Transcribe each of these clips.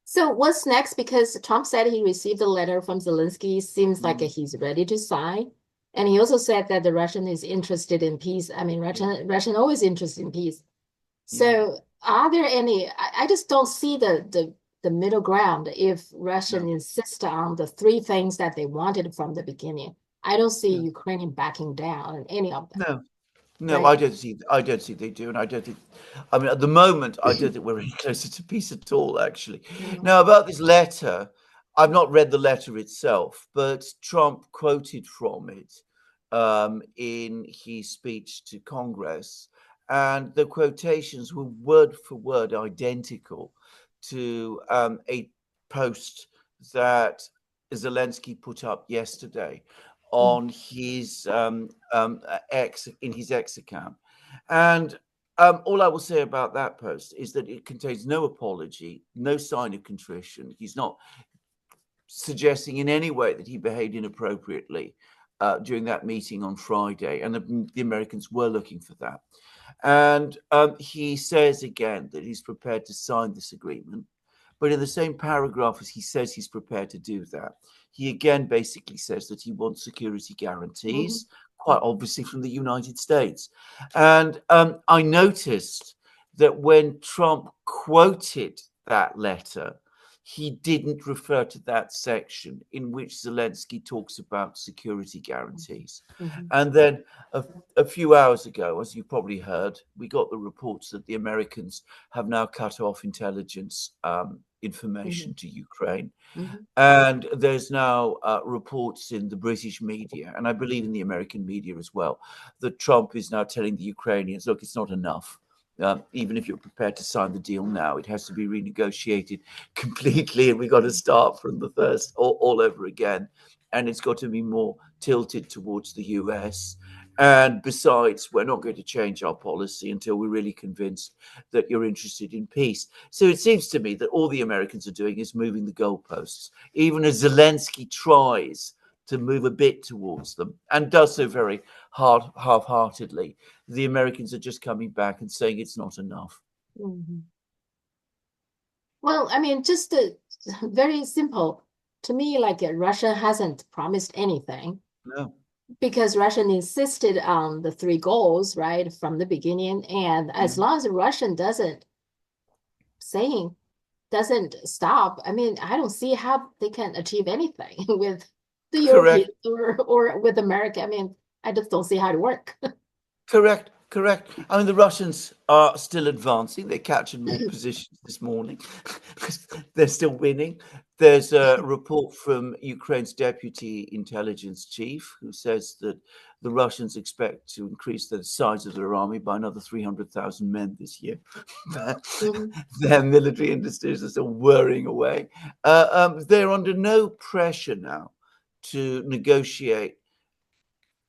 So what's next? Because Trump said he received a letter from Zelensky. Seems like Mm, he's ready to sign. And he also said that the Russian is interested in peace. I mean, yeah, Russian always interested in peace. yeah, So are there any, I just don't see the middle ground if Russian no, insist on the three things that they wanted from the beginning. I don't see no, Ukraine backing down on any of them, no. No, right? I don't think they do, and I don't think. I mean, at the moment, I don't think we're any closer to peace at all. Actually, Mhm. now about this letter, I've not read the letter itself, but Trump quoted from it in his speech to Congress, and the quotations were word for word identical to a post that Zelensky put up yesterday on his X in his X account, and all I will say about that post is that it contains no apology, no sign of contrition. He's not suggesting in any way that he behaved inappropriately during that meeting on Friday, and the Americans were looking for that. And he says again that he's prepared to sign this agreement. But in the same paragraph as he says he's prepared to do that, he again basically says that he wants security Mhm. guarantees, quite obviously from the United States. And I noticed that when Trump quoted that letter, he didn't refer to that section in which Zelensky talks about security guarantees. Mhm. And then a few hours ago, as you probably heard, we got the reports that the Americans have now cut off intelligence information Mhm. to Ukraine. Mhm. And there's now reports in the British media, and I believe in the American media as well, that Trump is now telling the Ukrainians, look, it's not enough. Even if you're prepared to sign the deal now, it has to be renegotiated completely, and we've got to start from the first all over again. And it's got to be more tilted towards the US. And besides, we're not going to change our policy until we're really convinced that you're interested in peace. So it seems to me that all the Americans are doing is moving the goalposts, even as Zelensky tries to move a bit towards them and does so very half-heartedly. The Americans are just coming back and saying it's not enough. Mhm. Well, I mean, just very simple. To me, like Russia hasn't promised anything No. because Russia insisted on the three goals, right, from the beginning. And Yeah. as long as Russian saying doesn't stop, I mean, I don't see how they can achieve anything with the Correct. Europeans or with America. I mean, I just don't see how it work. Correct, correct. I mean, the Russians are still advancing. They're captured more positions this morning. They're still winning. There's a report from Ukraine's deputy intelligence chief who says that the Russians expect to increase the size of their army by another 300,000 men this year. Mhm. Their military industries are still whirring away. They're under no pressure now to negotiate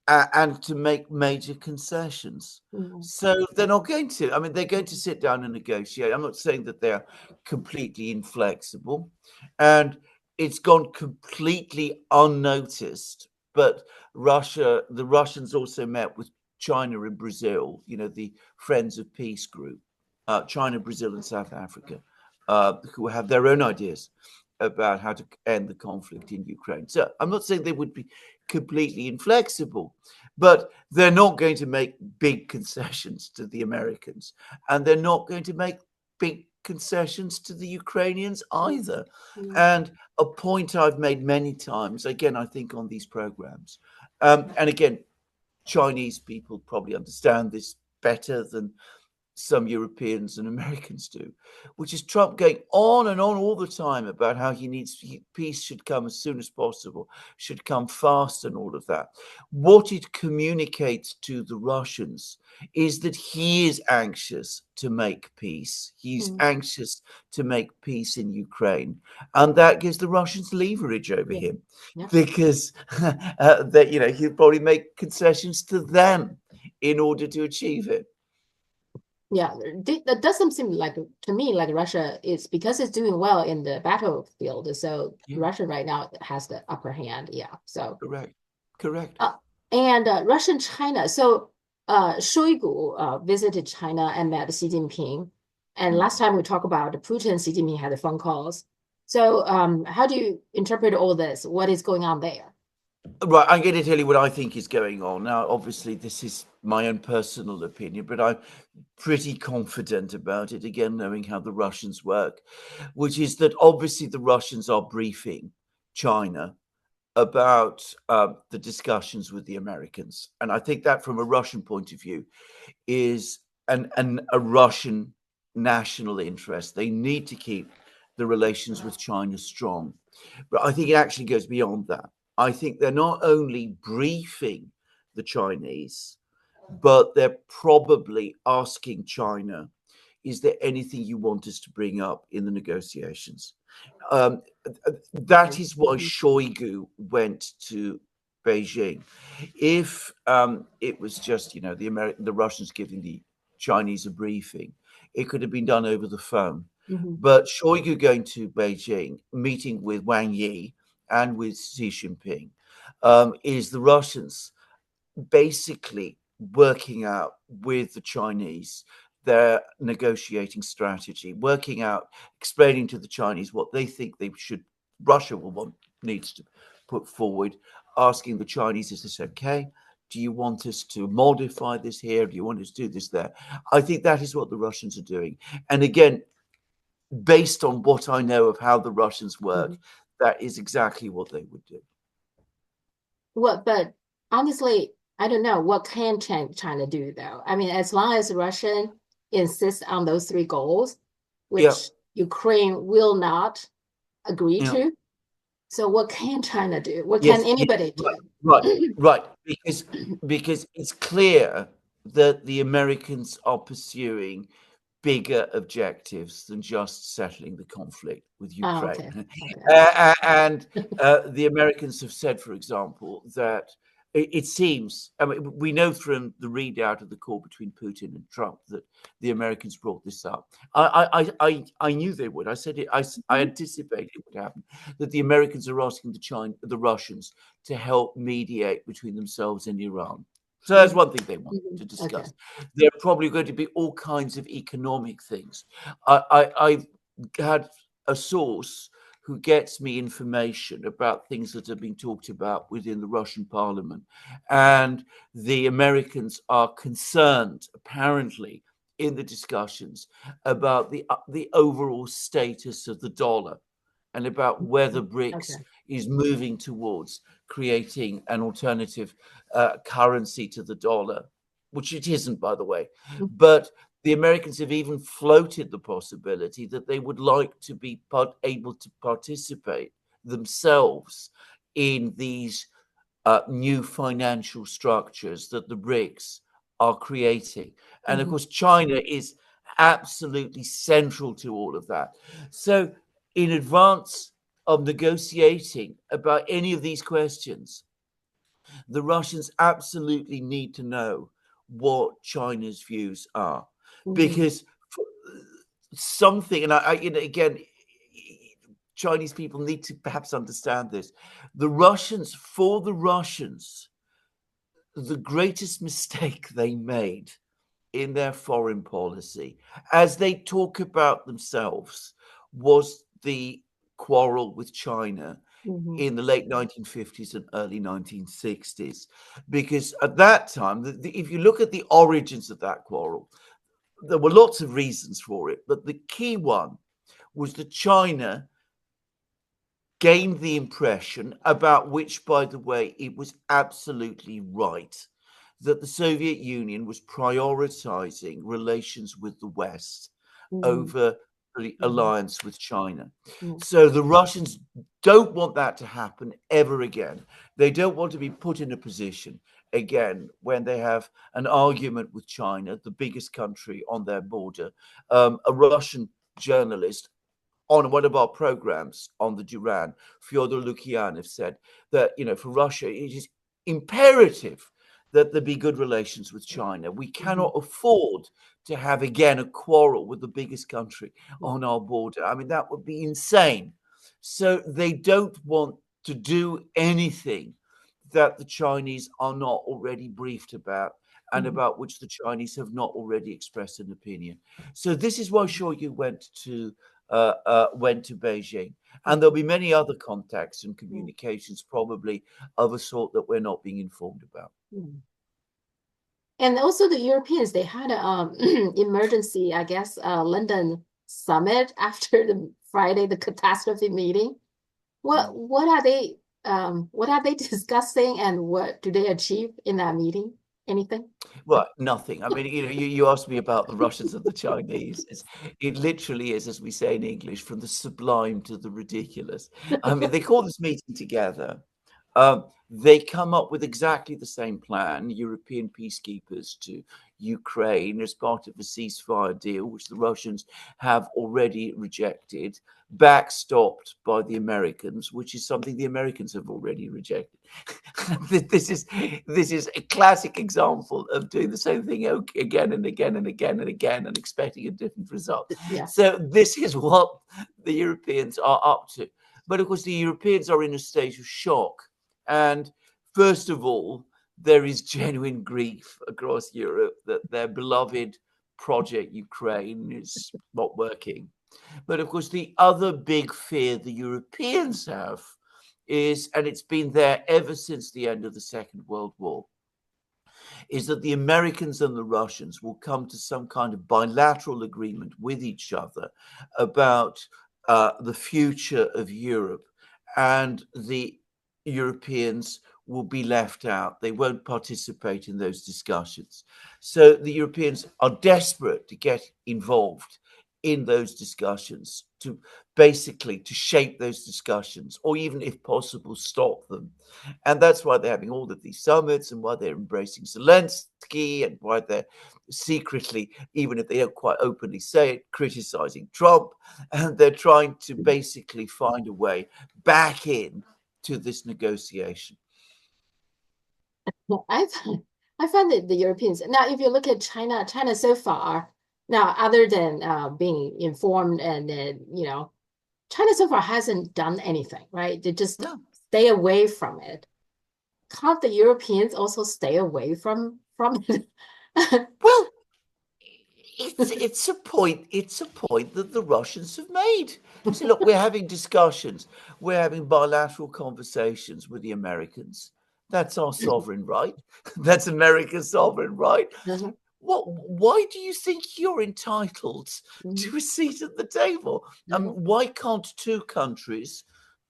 and to make major concessions. Mhm. So they're not going to. I mean, they're going to sit down and negotiate. I'm not saying that they're completely inflexible, and it's gone completely unnoticed. But the Russians also met with China and Brazil. You know, the Friends of Peace group, China, Brazil, and South Africa, who have their own ideas about how to end the conflict in Ukraine. So I'm not saying they would be completely inflexible, but they're not going to make big concessions to the Americans, and they're not going to make big concessions to the Ukrainians either. Mhm. And a point I've made many times, again, I think on these programs, and again, Chinese people probably understand this better than some Europeans and Americans do, which is Trump going on and on all the time about how peace should come as soon as possible, should come fast, and all of that. What it communicates to the Russians is that he is anxious to make peace. He's Mhm. anxious to make peace in Ukraine, and that gives the Russians leverage over Yeah. him Yeah. because that he'll probably make concessions to them in order to achieve it. Yeah, that doesn't seem like to me like Russia is because it's doing well in the battlefield. So Yeah. Russia right now has the upper hand. Yeah. So Correct. Correct. uh, and Russian China. So Shoigu visited China and met Xi Jinping. And Mm. last time we talked about Putin, Xi Jinping had the phone calls. So, how do you interpret all this? What is going on there? Right, I'm going to tell you what I think is going on. Now, obviously, this is my own personal opinion, but I'm pretty confident about it, again, knowing how the Russians work, which is that obviously the Russians are briefing China about the discussions with the Americans. And I think that, from a Russian point of view, is a Russian national interest. They need to keep the relations with China strong. But I think it actually goes beyond that. I think they're not only briefing the Chinese, but they're probably asking China, is there anything you want us to bring up in the negotiations? Um, that is why Mhm. Shoigu went to Beijing. If it was just, the Russians giving the Chinese a briefing, it could have been done over the phone. Mhm. But Shoigu going to Beijing, meeting with Wang Yi and with Xi Jinping, is the Russians basically working out with the Chinese their negotiating strategy, working out, explaining to the Chinese what they think Russia will want, needs to put forward, asking the Chinese, is this okay? Do you want us to modify this here? Do you want us to do this there? I think that is what the Russians are doing. And again, based on what I know of how the Russians work, Mhm. that is exactly what they would do. What, but honestly, I don't know what can China do though. I mean, as long as Russia insists on those three goals, Yeah, which Ukraine will not agree yeah. to. So what can China do? What can Yes, yes, anybody right, do? right, right. Because it's clear that the Americans are pursuing bigger objectives than just settling the conflict with Oh, Ukraine. okay. Okay. And the Americans have said, for example, that it seems, I mean, we know from the readout of the call between Putin and Trump that the Americans brought this up. I knew they would. I said it. I Mhm. anticipated it would happen. That the Americans are asking the Russians to help mediate between themselves and Iran. So that's Mhm. one thing they want Mhm. to Okay. discuss. There are probably going to be all kinds of economic things. I had a source who gets me information about things that have been talked about within the Russian parliament. And the Americans are concerned, apparently, in the discussions about the overall status of the dollar and about whether Mhm. BRICS Okay. is moving towards creating an alternative currency to the dollar, which it isn't, by the way. Mhm. But the Americans have even floated the possibility that they would like to be able to participate themselves in these new financial structures that the BRICS are creating. And of Mhm. course, China is absolutely central to all of that. So, in advance of negotiating about any of these questions, the Russians absolutely need to know what China's views are, Mhm. because something, and again, Chinese people need to perhaps understand this. For the Russians, the greatest mistake they made in their foreign policy, as they talk about themselves, was the quarrel with China Mhm. in the late 1950s and early 1960s. Because at that time, if you look at the origins of that quarrel, there were lots of reasons for it, but the key one was that China gained the impression, about which, by the way, it was absolutely right, that the Soviet Union was prioritizing relations with the West Mhm. over the Mhm. alliance with China. Mhm. So the Russians don't want that to happen ever again. They don't want to be put in a position again when they have an argument with China, the biggest country on their border. A Russian journalist on one of our programs on the Duran, Fyodor Lukyanov said that, for Russia, it is imperative that there be good relations with China. We Mhm. cannot afford to have again a quarrel with the biggest country Yeah. on our border. I mean, that would be insane. So they don't want to do anything that the Chinese are not already briefed about and Mhm. about which the Chinese have not already expressed an opinion. So this is why Shoigu went to went to Beijing. And there'll be many other contacts and communications, probably of a sort that we're not being informed about. And also the Europeans, they had a emergency, I guess, London summit after the Friday, the catastrophe meeting. What are they discussing, and what do they achieve in that meeting? Anything? Well, nothing. I mean, you asked me about the Russians and the Chinese. It literally is, as we say in English, from the sublime to the ridiculous. I mean, they call this meeting together. They come up with exactly the same plan, European peacekeepers to Ukraine as part of a ceasefire deal, which the Russians have already rejected, backstopped by the Americans, which is something the Americans have already rejected. this is a classic example of doing the same thing again and again and again and again and expecting a different result. Yeah. So this is what the Europeans are up to. But of course, the Europeans are in a state of shock. And first of all, there is genuine grief across Europe that their beloved project Ukraine is not working. But of course, the other big fear the Europeans have is, and it's been there ever since the end of the Second World War, is that the Americans and the Russians will come to some kind of bilateral agreement with each other about the future of Europe, and the Europeans will be left out. They won't participate in those discussions. So the Europeans are desperate to get involved in those discussions, to basically to shape those discussions, or even if possible stop them. And that's why they're having all of these summits, and why they're embracing Zelensky, and why they're secretly, even if they don't quite openly say it, criticizing Trump. And they're trying to basically find a way back in to this negotiation. Well, I find that the Europeans now, if you look at China so far now, other than being informed, and China so far hasn't done anything, right? They just stay away from it. Can't the Europeans also stay away from it? Well, it's a point that the Russians have made. So look, we're having discussions, we're having bilateral conversations with the Americans. That's our sovereign right. That's America's sovereign right. Why do you think you're entitled to a seat at the table? Why can't two countries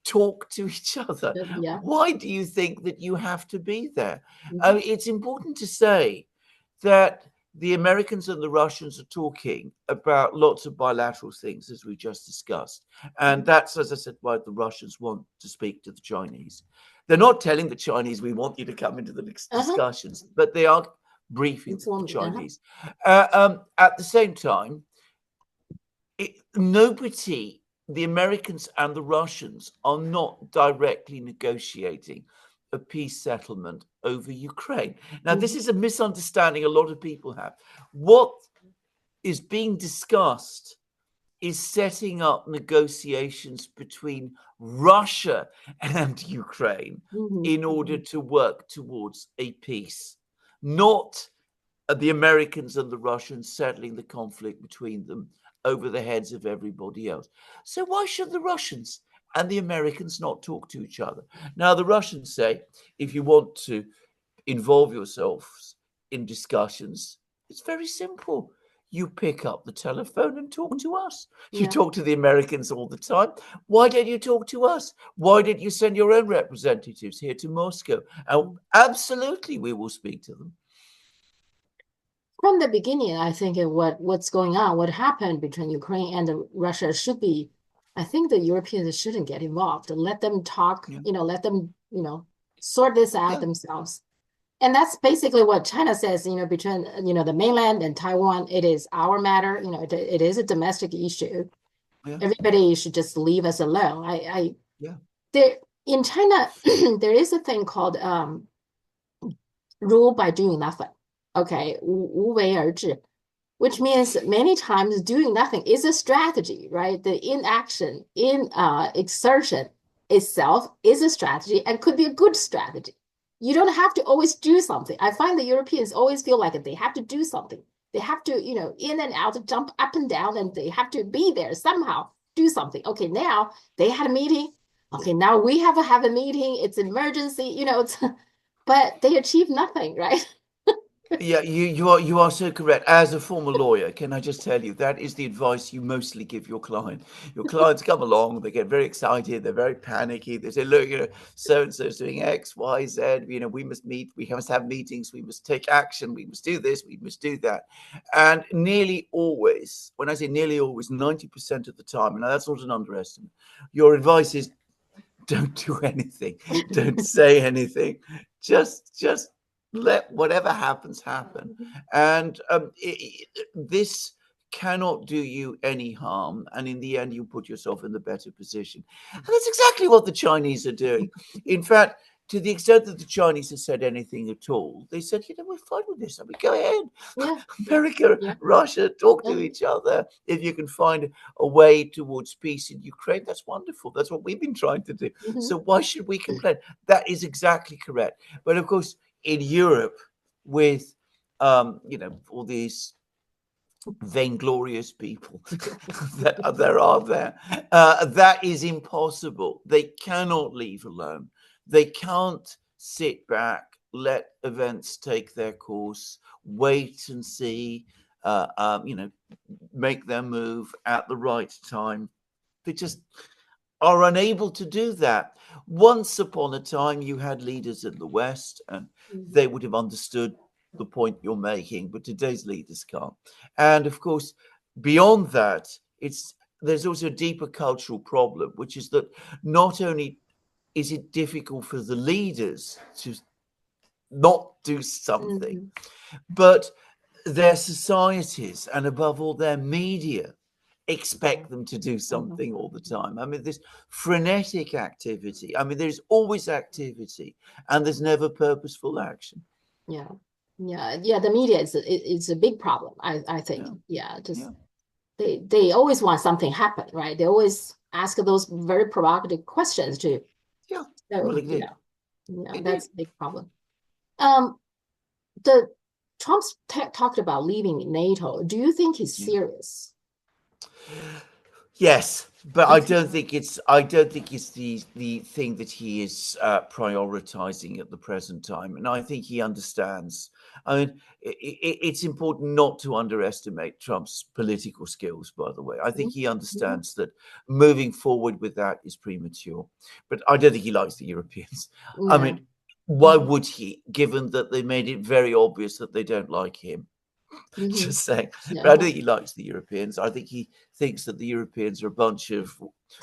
talk to each other? Yeah. Why do you think that you have to be there? I mean, it's important to say that the Americans and the Russians are talking about lots of bilateral things, as we just discussed. And that's, as I said, why the Russians want to speak to the Chinese. They're not telling the Chinese, we want you to come into the discussions, but they are briefing the Chinese. At the same time, nobody, the Americans and the Russians, are not directly negotiating a peace settlement over Ukraine. Now, this is a misunderstanding a lot of people have. What is being discussed is setting up negotiations between Russia and Ukraine in order to work towards a peace, not the Americans and the Russians settling the conflict between them over the heads of everybody else. So why should the Russians and the Americans not talk to each other? Now, the Russians say, if you want to involve yourselves in discussions, it's very simple. You pick up the telephone and talk to us. You talk to the Americans all the time. Why don't you talk to us? Why didn't you send your own representatives here to Moscow? And absolutely, we will speak to them. From the beginning, I think what's going on, what happened between Ukraine and Russia should be, I think the Europeans shouldn't get involved. Let them talk, let them, sort this out themselves. And that's basically what China says, between, the mainland and Taiwan, it is our matter. It is a domestic issue. Everybody should just leave us alone. There in China, there is a thing called rule by doing nothing. Okay, 无为而治, which means many times doing nothing is a strategy, right? The inaction, exertion itself is a strategy and could be a good strategy. You don't have to always do something. I find the Europeans always feel like they have to do something. They have to, in and out, jump up and down, and they have to be there somehow. do something. Okay, now they had a meeting. Okay, now we have a meeting. It's emergency, but they achieve nothing, right? Yeah, you are so correct. As a former lawyer, can I just tell you that is the advice you mostly give your client. Your clients come along, they get very excited, they're very panicky. They say, "Look, so and so is doing X, Y, Z. We must meet. We must have meetings. We must take action. We must do this. We must do that." And nearly always, when I say nearly always, 90% of the time, and that's not an underestimate, your advice is don't do anything, don't say anything, just let whatever happens happen. And this cannot do you any harm, and in the end you put yourself in the better position. And that's exactly what the Chinese are doing. In fact, to the extent that the Chinese have said anything at all, they said, we're fine with this. I mean, go ahead. Yeah, America, yeah, Russia, talk yeah. to each other. If you can find a way towards peace in Ukraine, that's wonderful. That's what we've been trying to do. Hmm. So why should we complain? That is exactly correct. But of course, in Europe, with all these vainglorious people that there are there, that is impossible. They cannot leave alone. They can't sit back, let events take their course, wait and see, make their move at the right time. They just are unable to do that. Once upon a time, you had leaders in the West, and they would have understood the point you're making, but today's leaders can't. And of course, beyond that, there's also a deeper cultural problem, which is that not only is it difficult for the leaders to not do something, Hmm. but their societies and above all their media Yeah. expect them to do Mhm. something all the time. I mean, this frenetic activity. I mean, there's always activity and there's never purposeful action. Yeah. Yeah. Yeah. The media is a big problem, I think. Yeah, Yeah. Just yeah, they always want something happen, right? They always ask those very provocative questions too. yeah. Well, So indeed, yeah, indeed. that's a big problem. Um, the Trump's talked about leaving NATO. Do you think he's Yeah. serious? Yes, but I Okay. don't think it's the thing that he is prioritizing at the present time, and I think he understands. I mean, it's important not to underestimate Trump's political skills. By the way, I think he Mhm. understands that moving forward with that is premature. But I don't think he likes the Europeans. I Yeah. mean, why Mhm. would he? Given that they made it very obvious that they don't like him. Mhm. Just saying. But Yeah. I don't think he likes the Europeans. I think he thinks that the Europeans are a bunch of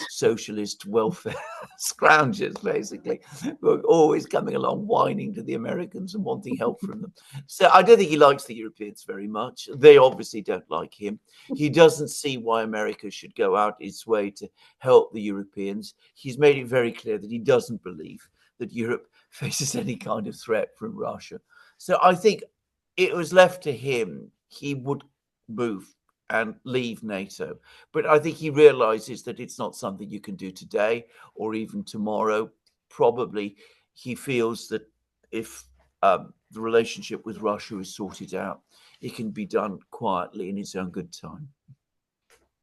socialist welfare scroungers, basically, who are always coming along whining to the Americans and wanting help from them. So I don't think he likes the Europeans very much. They obviously don't like him. He doesn't see why America should go out its way to help the Europeans. He's made it very clear that he doesn't believe that Europe faces any kind of threat from Russia. So I think it was left to him, he would move and leave NATO. But I think he realizes that it's not something you can do today or even tomorrow. Probably he feels that if the relationship with Russia is sorted out, it can be done quietly in its own good time.